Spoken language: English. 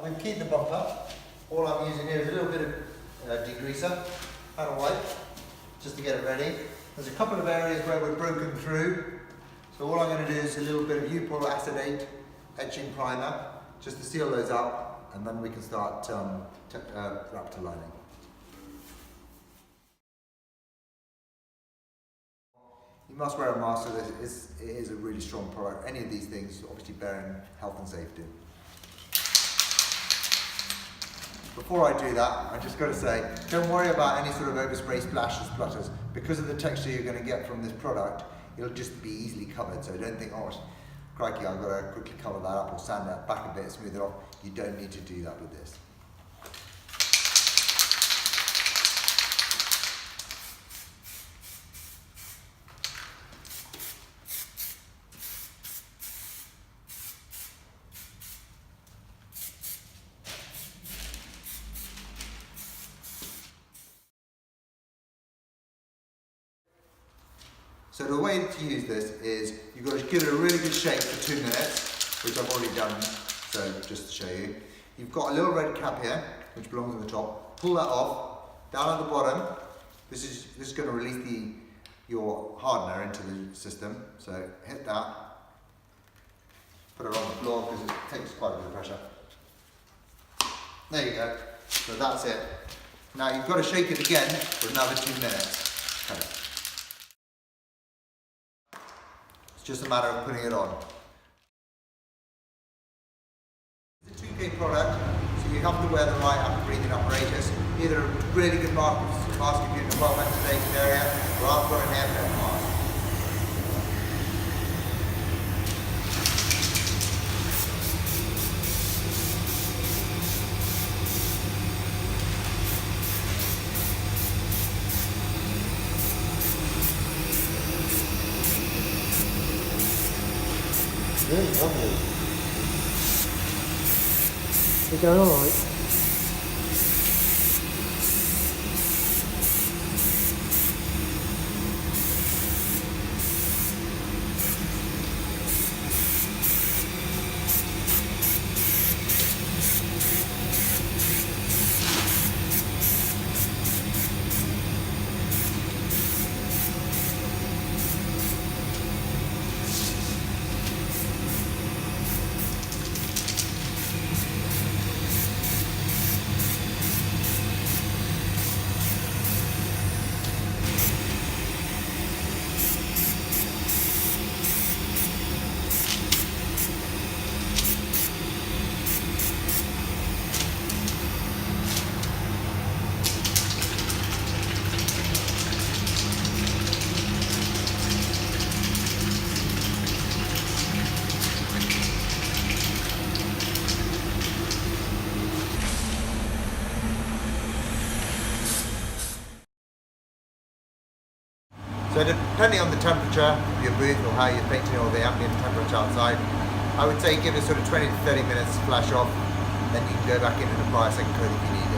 we've keyed the bumper. All I'm using here is a little bit of degreaser and a wipe, just to get it ready. There's a couple of areas where we're broken through, so all I'm going to do is a little bit of U-Pull acetate etching primer, just to seal those up, and then we can start Raptor lining. You must wear a mask, so this it is a really strong product. Any of these things, obviously bearing health and safety. Before I do that, I just got to say, don't worry about any sort of overspray splashes, splutters. Because of the texture you're going to get from this product, it'll just be easily covered. So don't think, oh, crikey, I've got to quickly cover that up or sand that back a bit, smooth it off. You don't need to do that with this. So the way to use this is you've got to give it a really good shake for 2 minutes, which I've already done, so just to show you. You've got a little red cap here, which belongs on the top. Pull that off. Down at the bottom, this is going to release your hardener into the system. So hit that. Put it on the floor because it takes quite a bit of pressure. There you go. So that's it. Now you've got to shake it again for another 2 minutes. Okay. Just a matter of putting it on. It's a 2K product, so you have to wear the right breathing apparatus, either a really good mask if you're in a well-ventilated area, or I've got an airfare mask. Really lovely. You're going alright? So depending on the temperature of your booth or how you're painting or the ambient temperature outside, I would say give it sort of 20 to 30 minutes to flash off, then you can go back in and apply a second coat if you need it.